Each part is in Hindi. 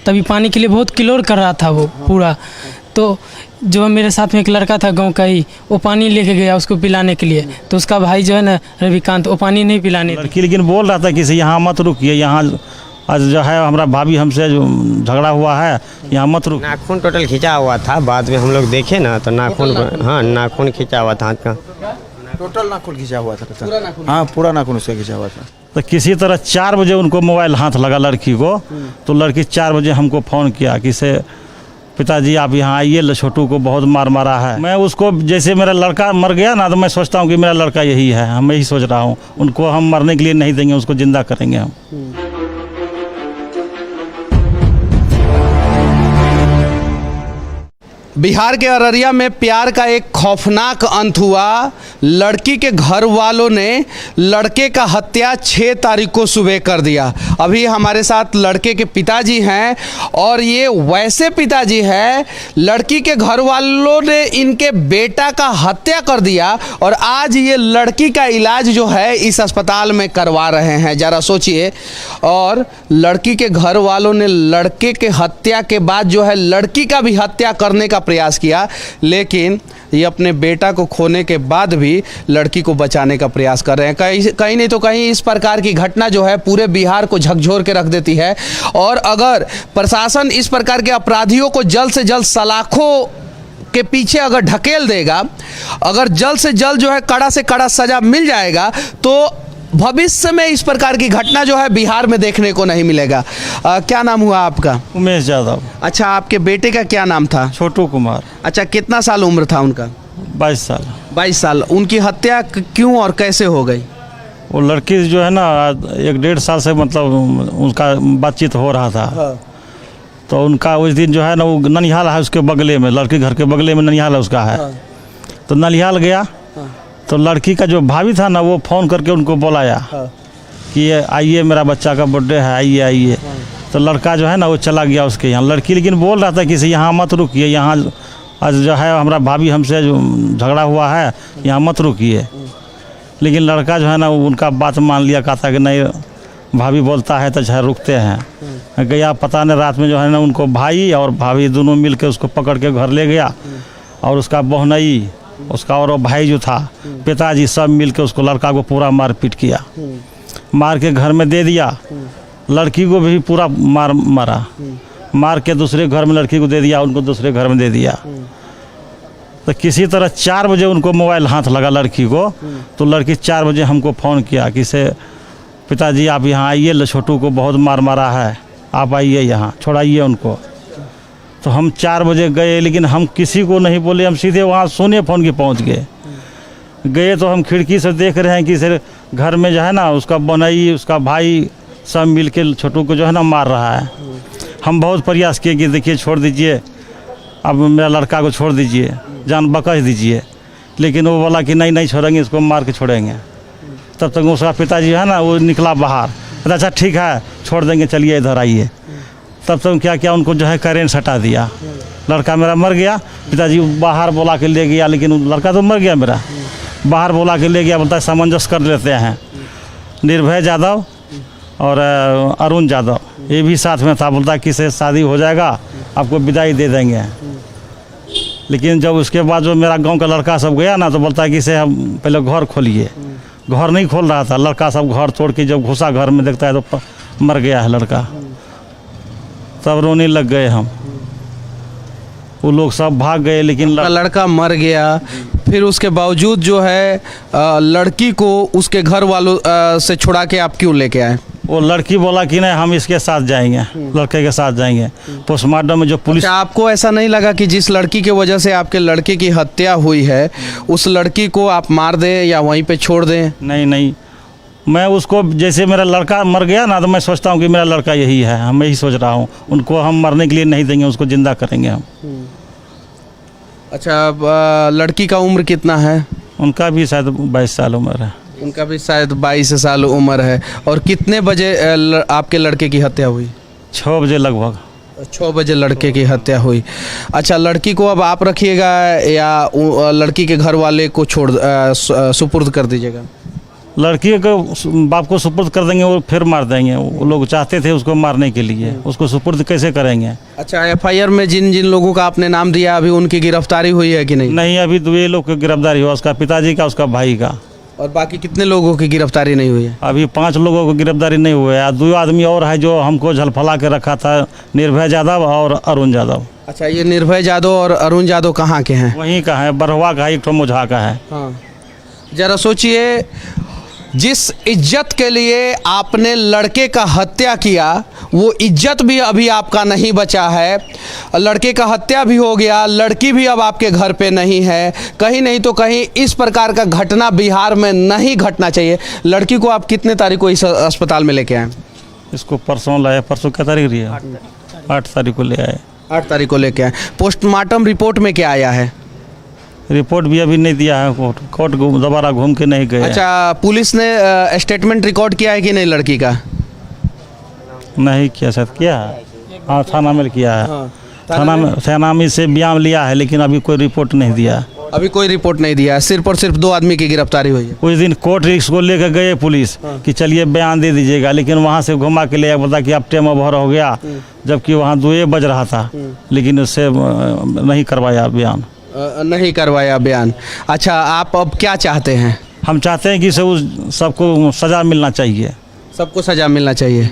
तभी पानी के लिए बहुत किलोर कर रहा था वो पूरा। तो जो मेरे साथ में एक लड़का था गांव का ही, वो पानी लेके गया उसको पिलाने के लिए, तो उसका भाई जो है ना रविकांत, वो पानी नहीं पिलाने लड़की लेकिन बोल रहा था कि यहाँ मत रुकिए, यहाँ आज जो है हमारा भाभी हमसे जो झगड़ा हुआ है, यहाँ मत रुक। नाखून टोटल खिंचा हुआ था, बाद में हम लोग देखे ना तो नाखून, हाँ नाखून खिंचा हुआ था हाथ का, टोटल नाखून खिंचा हुआ था। हाँ पूरा नाखून उसका खिंचा हुआ था। तो किसी तरह 4 बजे उनको मोबाइल हाथ लगा लड़की को, तो लड़की 4 बजे हमको फ़ोन किया कि से पिताजी आप यहाँ आइए, छोटू को बहुत मार मारा है। मैं उसको जैसे मेरा लड़का मर गया ना, तो मैं सोचता हूँ कि मेरा लड़का यही है, हम यही सोच रहा हूँ, उनको हम मरने के लिए नहीं देंगे, उसको ज़िंदा करेंगे हम। बिहार के अररिया में प्यार का एक खौफनाक अंत हुआ। लड़की के घर वालों ने लड़के का हत्या 6 तारीख को सुबह कर दिया। अभी हमारे साथ लड़के के पिताजी हैं, और ये वैसे पिताजी हैं, लड़की के घर वालों ने इनके बेटा का हत्या कर दिया, और आज ये लड़की का इलाज जो है इस अस्पताल में करवा रहे हैं। ज़रा सोचिए। और लड़की के घर वालों ने लड़के के हत्या के बाद जो है लड़की का भी हत्या करने का प्रयास किया, लेकिन ये अपने बेटा को खोने के बाद भी लड़की को बचाने का प्रयास कर रहे हैं। कहीं नहीं तो कहीं इस प्रकार की घटना जो है पूरे बिहार को झकझोर के रख देती है। और अगर प्रशासन इस प्रकार के अपराधियों को जल्द से जल्द सलाखों के पीछे अगर ढकेल देगा, अगर जल्द से जल्द जो है कड़ा से कड़ा सजा मिल जाएगा, तो भविष्य में इस प्रकार की घटना जो है बिहार में देखने को नहीं मिलेगा। क्या नाम हुआ आपका? उमेश यादव। अच्छा, आपके बेटे का क्या नाम था? छोटू कुमार। अच्छा, कितना साल उम्र था उनका? 22 साल। 22 साल। उनकी हत्या क्यों और कैसे हो गई? वो लड़की जो है ना 1-1.5 साल से मतलब उनका बातचीत हो रहा था। हाँ। तो उनका उस दिन जो है ना, वो ननिहाल है उसके बगले में, लड़के घर के बगले में ननिहाल है उसका है। हाँ। तो ननिहाल गया। हाँ। तो लड़की का जो भाभी था ना, वो फ़ोन करके उनको बुलाया। हाँ। कि आइए मेरा बच्चा का बर्थडे है, आइए आइए। तो लड़का जो है ना वो चला गया उसके यहाँ। लड़की लेकिन बोल रहा था कि यहाँ मत रुकिए, यहाँ आज जो है हमारा भाभी हमसे जो झगड़ा हुआ है, यहाँ मत रुकिए। लेकिन लड़का जो है ना उनका बात मान लिया, कहा था कि नहीं भाभी बोलता है तो जो है रुकते हैं। गया, पता नहीं रात में जो है ना उनको भाई और भाभी दोनों मिल के उसको पकड़ के घर ले गया, और उसका बहनई, उसका और भाई जो था, पिताजी, सब मिल के उसको लड़का को पूरा मार पीट किया। मार के घर में दे दिया। लड़की को भी पूरा मारा। मार के दूसरे घर में लड़की को दे दिया, उनको दूसरे घर में दे दिया। तो किसी तरह 4 बजे उनको मोबाइल हाथ लगा लड़की को, तो लड़की 4 बजे हमको फ़ोन किया कि से पिताजी आप यहाँ आइए, छोटू को बहुत मार मारा है, आप आइए यहाँ, छोड़ाइए उनको। तो हम 4 बजे गए, लेकिन हम किसी को नहीं बोले, हम सीधे वहाँ सोने फ़ोन के पहुँच गए। तो हम खिड़की से देख रहे हैं कि सर घर में जो है ना उसका बनई, उसका भाई सब मिल के छोटू को जो है ना मार रहा है। हम बहुत प्रयास किए कि देखिए छोड़ दीजिए, अब मेरा लड़का को छोड़ दीजिए, जान बकस दीजिए। लेकिन वो बोला कि नहीं नहीं छोड़ेंगे, इसको मार के छोड़ेंगे। तब तक उसका पिताजी है ना वो निकला बाहर, तो अच्छा ठीक है छोड़ देंगे, चलिए इधर आइए। तब तक क्या क्या उनको जो है करेंट सटा दिया। लड़का मेरा मर गया। पिताजी बाहर बुला के ले गया, लेकिन लड़का तो मर गया मेरा। बाहर बुला के ले गया, बोलता है सामंजस्य कर लेते हैं। निर्भय यादव और अरुण यादव ये भी साथ में था। बोलता है कि से शादी हो जाएगा, आपको विदाई दे देंगे। लेकिन जब उसके बाद जो मेरा गांव का लड़का सब गया ना, तो बोलता है कि से हम पहले घर खोलिए। घर नहीं खोल रहा था। लड़का सब घर तोड़ के जब घुसा घर में, देखता है तो मर गया है लड़का। तब रोने लग गए हम। वो लोग सब भाग गए, लेकिन लड़का मर गया। फिर उसके बावजूद जो है लड़की को उसके घर वालों से छुड़ा के आप क्यों लेके आए? वो लड़की बोला कि नहीं हम इसके साथ जाएंगे, लड़के के साथ जाएंगे। पोस्टमार्टम में जो पुलिस। अच्छा, आपको ऐसा नहीं लगा कि जिस लड़की की वजह से आपके लड़के की हत्या हुई है, उस लड़की को आप मार दें या वहीं पे छोड़ दें? नहीं नहीं, मैं उसको जैसे मेरा लड़का मर गया ना, तो मैं सोचता हूँ कि मेरा लड़का यही है, हम यही सोच रहा हूँ। उनको हम मरने के लिए नहीं देंगे, उसको ज़िंदा करेंगे हम। अच्छा, लड़की का उम्र कितना है? उनका भी शायद 22 साल उम्र है। उनका भी शायद 22 साल उम्र है। और कितने बजे आपके लड़के की हत्या हुई? 6 बजे लगभग। 6 बजे लड़के की हत्या हुई। अच्छा, लड़की को अब आप रखिएगा या लड़की के घर वाले को सुपुर्द कर दीजिएगा? लड़की को बाप को सुपुर्द कर देंगे, वो फिर मार देंगे। वो लोग चाहते थे उसको मारने के लिए, उसको सुपुर्द कैसे करेंगे? अच्छा, एफआईआर में जिन जिन लोगों का आपने नाम दिया अभी उनकी गिरफ्तारी हुई है कि नहीं? नहीं, अभी 2 लोग की गिरफ्तारी हुआ, उसका पिताजी का, उसका भाई का। और बाकी कितने लोगों की गिरफ्तारी नहीं हुई है? अभी 5 लोगों को गिरफ्तारी नहीं हुई है। 2 आदमी और है जो हमको झलफला के रखा था, निर्भय यादव और अरुण यादव। अच्छा, ये निर्भय यादव और अरुण यादव कहाँ के हैं? वहीं का है, बरहवा का है, एक ठो मुझा का है। हाँ, जरा सोचिए, जिस इज्जत के लिए आपने लड़के का हत्या किया वो इज्जत भी अभी आपका नहीं बचा है। लड़के का हत्या भी हो गया, लड़की भी अब आपके घर पे नहीं है। कहीं नहीं तो कहीं इस प्रकार का घटना बिहार में नहीं घटना चाहिए। लड़की को आप कितने तारीख को इस अस्पताल में लेके आए? इसको परसों लाए, परसों क्या तारीख रही है? 8 तारीख को ले आए। 8 तारीख को लेके आए। पोस्टमार्टम रिपोर्ट में क्या आया है? रिपोर्ट भी अभी नहीं दिया है, कोर्ट दोबारा घूम के नहीं गए। अच्छा, पुलिस ने स्टेटमेंट रिकॉर्ड किया है कि नहीं लड़की का? नहीं किया, शायद किया है। हाँ, थाना में किया है। हाँ, थाना में से बयान लिया है, लेकिन अभी कोई रिपोर्ट नहीं दिया। अभी कोई रिपोर्ट नहीं दिया है, सिर्फ और सिर्फ 2 आदमी की गिरफ्तारी हुई है। कुछ दिन कोर्ट इसको लेकर गए पुलिस कि चलिए बयान दे दीजिएगा, लेकिन वहाँ से घुमा के ले बता कि अब टेम ओवर हो गया, जबकि वहाँ 2 बज रहा था, लेकिन उससे नहीं करवाया बयान। नहीं करवाया बयान। अच्छा, आप अब क्या चाहते हैं? हम चाहते हैं कि सबको सज़ा मिलना चाहिए। सबको सज़ा मिलना चाहिए।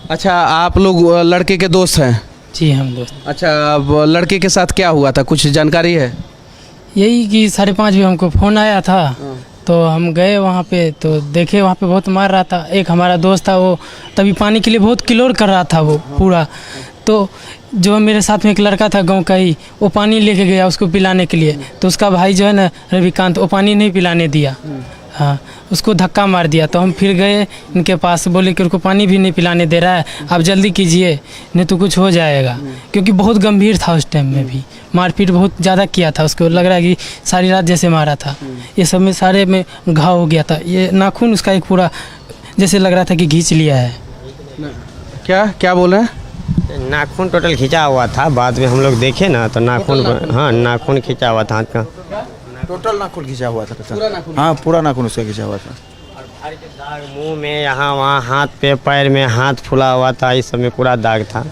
अच्छा, आप लोग लड़के के दोस्त हैं? जी हम दोस्त। अच्छा, अब लड़के के साथ क्या हुआ था, कुछ जानकारी है? यही कि 5:30 बजे हमको फ़ोन आया था, तो हम गए वहाँ पे, तो देखे वहाँ पे बहुत मार रहा था। एक हमारा दोस्त था, वो तभी पानी के लिए बहुत किलोर कर रहा था वो पूरा। तो जो मेरे साथ में एक लड़का था गांव का ही, वो पानी लेके गया उसको पिलाने के लिए, तो उसका भाई जो है ना रविकांत, वो पानी नहीं पिलाने दिया। हाँ, उसको धक्का मार दिया। तो हम फिर गए इनके पास, बोले कि उनको पानी भी नहीं पिलाने दे रहा है, आप जल्दी कीजिए नहीं तो कुछ हो जाएगा। क्योंकि बहुत गंभीर था उस टाइम में भी, मारपीट बहुत ज़्यादा किया था उसको, लग रहा है कि सारी रात जैसे मारा था। ये सब में सारे में घाव हो गया था, ये नाखून उसका एक पूरा जैसे लग रहा था कि खींच लिया है। क्या क्या बोल रहे हैं? नाखून टोटल खिंचा हुआ था। बाद में हम लोग देखे ना तो नाखून, हाँ नाखून खिंचा हुआ था हाथ का। टोटल नाखून खिंचा हुआ था? हाँ, पूरा नाखून उसका खिंचा हुआ था। दाग मुंह में, यहाँ वहाँ, हाथ पे, पैर में हाथ फुला हुआ था, इस सब में पूरा दाग था।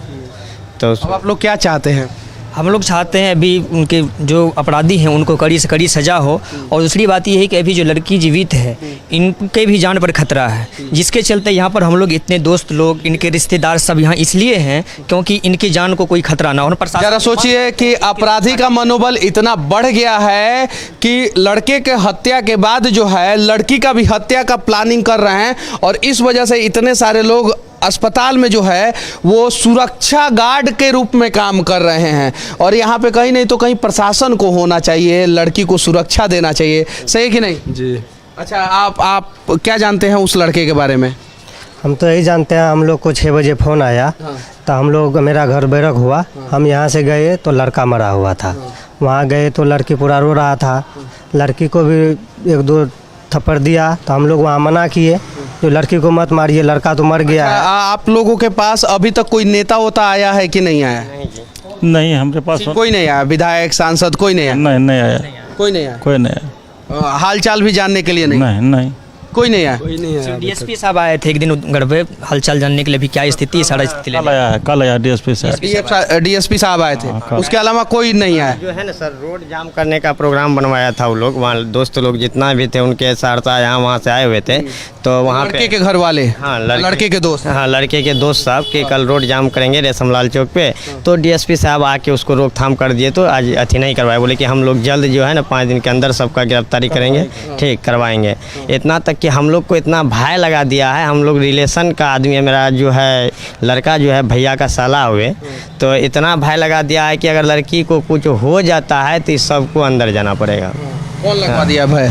तो अब आप लोग क्या चाहते हैं? हम लोग चाहते हैं अभी उनके जो अपराधी हैं उनको कड़ी से कड़ी सज़ा हो। और दूसरी बात ये है कि अभी जो लड़की जीवित है, इनके भी जान पर खतरा है, जिसके चलते यहाँ पर हम लोग इतने दोस्त लोग, इनके रिश्तेदार सब यहाँ इसलिए हैं क्योंकि इनकी जान को कोई खतरा ना हो। जरा सोचिए कि अपराधी का मनोबल इतना बढ़ गया है कि लड़के के हत्या के बाद जो है लड़की का भी हत्या का प्लानिंग कर रहे हैं, और इस वजह से इतने सारे लोग अस्पताल में जो है वो सुरक्षा गार्ड के रूप में काम कर रहे हैं। और यहाँ पे कहीं नहीं तो कहीं प्रशासन को होना चाहिए, लड़की को सुरक्षा देना चाहिए, सही कि नहीं? जी। अच्छा, आप क्या जानते हैं उस लड़के के बारे में? हम तो यही जानते हैं, हम लोग को 6 बजे फ़ोन आया, तो हम लोग, मेरा घर बैरक हुआ, हम यहाँ से गए तो लड़का मरा हुआ था। वहाँ गए तो लड़की पूरा रो रहा था, लड़की को भी 1-2 थप्पड़ दिया, तो हम लोग वहाँ मना किए, जो लड़की को मत मारिए, लड़का तो मर गया है। आप लोगों के पास अभी तक कोई नेता होता आया है कि नहीं आया? नहीं, हमारे पास कोई नहीं आया, विधायक सांसद कोई नहीं आया? नहीं आया, कोई नहीं आया? कोई नहीं आया। हाल चाल भी जानने के लिए नहीं? नहीं कोई नहीं आया? डीएसपी साहब आए थे एक दिन घर पे हालचाल जानने के लिए, भी क्या स्थिति है, सारा स्थिति कल आया डीएसपी साहब। डीएसपी साहब आए थे, उसके अलावा कोई नहीं आया? जो है ना सर, रोड जाम करने का प्रोग्राम बनवाया था वो लोग, वहाँ दोस्त लोग जितना भी थे उनके सहरसा यहाँ वहाँ से आए हुए थे, तो वहाँ लड़के के घर वाले? हाँ, लड़के के दोस्त? हाँ, लड़के के दोस्त साहब के कल रोड जाम करेंगे रेशमलाल चौक पे, तो डीएसपी साहब आके उसको रोकथाम कर दिए, तो आज अथी नहीं करवाए, बोले कि हम लोग जल्द जो है ना 5 दिन के अंदर सबका गिरफ्तारी करेंगे, ठीक करवाएंगे। इतना तक कि हम लोग को इतना भय लगा दिया है, हम लोग रिलेशन का आदमी है, मेरा जो है लड़का जो है भैया का साला हुए, तो इतना भय लगा दिया है कि अगर लड़की को कुछ हो जाता है तो इस सबको अंदर जाना पड़ेगा। कौन लगवा दिया भय?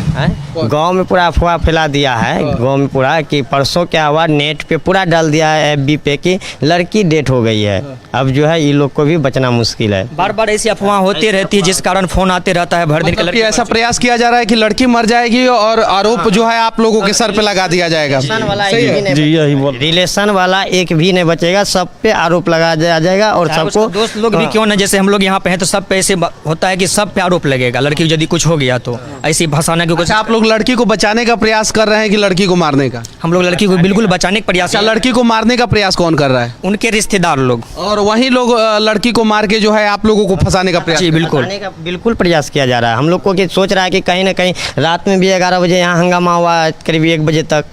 गांव में पूरा अफवाह फैला दिया है, गांव में पूरा कि परसों क्या हुआ, नेट पे पूरा डाल दिया है FB पे कि लड़की डेट हो गई है। अब जो है ये लोग को भी बचना मुश्किल है। बार बार ऐसी अफवाह होती रहती है, जिस कारण फोन आते रहता है भर दिन मतलब कि ऐसा प्रयास किया जा रहा है कि लड़की मर जाएगी और आरोप जो है आप लोगों के सर पे लगा दिया जाएगा। जी यही बोल, रिलेशन वाला एक भी नहीं बचेगा, सब पे आरोप लगा जाएगा और सबको दोस्त लोग भी क्यों ना, जैसे हम लोग यहाँ पे हैं तो सब पे ऐसे होता है कि सब पे आरोप लगेगा, लड़की यदि कुछ हो गया तो को ऐसे फंसाने की कोशिश। अच्छा, आप लोग लड़की को बचाने का प्रयास कर रहे हैं कि लड़की को मारने का? हम लोग लड़की को बिल्कुल बचाने का प्रयास। अच्छा, लड़की को मारने का प्रयास कौन कर रहा है? उनके रिश्तेदार लोग। और वही लोग लड़की को मार के जो है आप लोगों को फंसाने का प्रयास? जी बिल्कुल। फंसाने का बिल्कुल प्रयास किया जा रहा है। हम लोग को कि सोच रहा है कि कहीं ना कहीं रात में भी 11 बजे यहाँ हंगामा हुआ, करीब 1 बजे तक।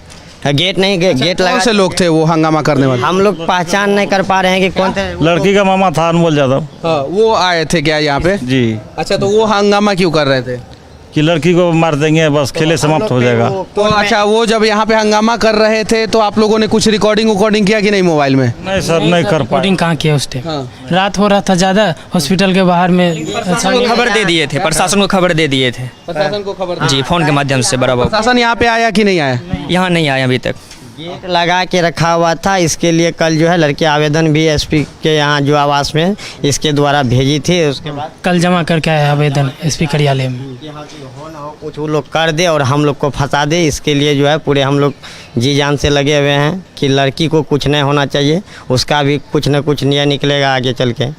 गेट नहीं, गेट कौन लगा। से लोग थे वो हंगामा करने वाले? हम लोग पहचान नहीं कर पा रहे हैं कि कौन थे। लड़की का मामा था अनमोल यादव हाँ, वो आए थे क्या यहाँ पे? जी, अच्छा, तो वो हंगामा क्यों कर रहे थे? कि लड़की को मार देंगे बस खेले समाप्त हो जाएगा। तो अच्छा, वो जब यहाँ पे हंगामा कर रहे थे तो आप लोगों ने कुछ रिकॉर्डिंग किया कि नहीं मोबाइल में? नहीं सर, नहीं कर पाए। रिकॉर्डिंग कहाँ किया उस टाइम? हाँ। रात हो रहा था ज़्यादा, हॉस्पिटल के बाहर में प्रशासन को खबर दे दिए थे, प्रशासन को खबर दे दिए थे। प्रशासन को खबर? जी, फोन के माध्यम से बराबर। प्रशासन यहाँ पे आया कि नहीं आया? यहाँ नहीं आया अभी तक। गेट लगा के रखा हुआ था। इसके लिए कल जो है लड़की आवेदन भी एसपी के यहाँ जो आवास में इसके द्वारा भेजी थी। उसके बाद कल जमा करके आया आवेदन एसपी कार्यालय में। हो ना हो कुछ वो लोग कर दे और हम लोग को फंसा दे, इसके लिए जो है पूरे हम लोग जी जान से लगे हुए हैं कि लड़की को कुछ नहीं होना चाहिए। उसका भी कुछ न कुछ न्याय निकलेगा आगे चल के।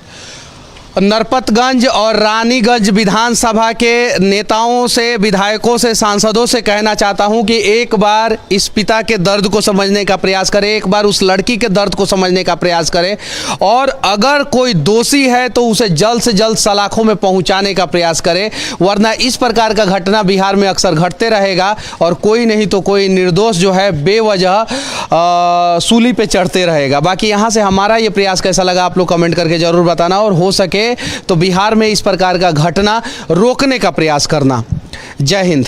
नरपतगंज और रानीगंज विधानसभा के नेताओं से, विधायकों से, सांसदों से कहना चाहता हूं कि एक बार इस पिता के दर्द को समझने का प्रयास करें, एक बार उस लड़की के दर्द को समझने का प्रयास करें, और अगर कोई दोषी है तो उसे जल्द से जल्द सलाखों में पहुंचाने का प्रयास करें, वरना इस प्रकार का घटना बिहार में अक्सर घटते रहेगा और कोई नहीं तो कोई निर्दोष जो है बेवजह सूली पे चढ़ते रहेगा। बाकी यहाँ से हमारा ये प्रयास कैसा लगा आप लोग कमेंट करके ज़रूर बताना, और हो सके तो बिहार में इस प्रकार का घटना रोकने का प्रयास करना। जय हिंद।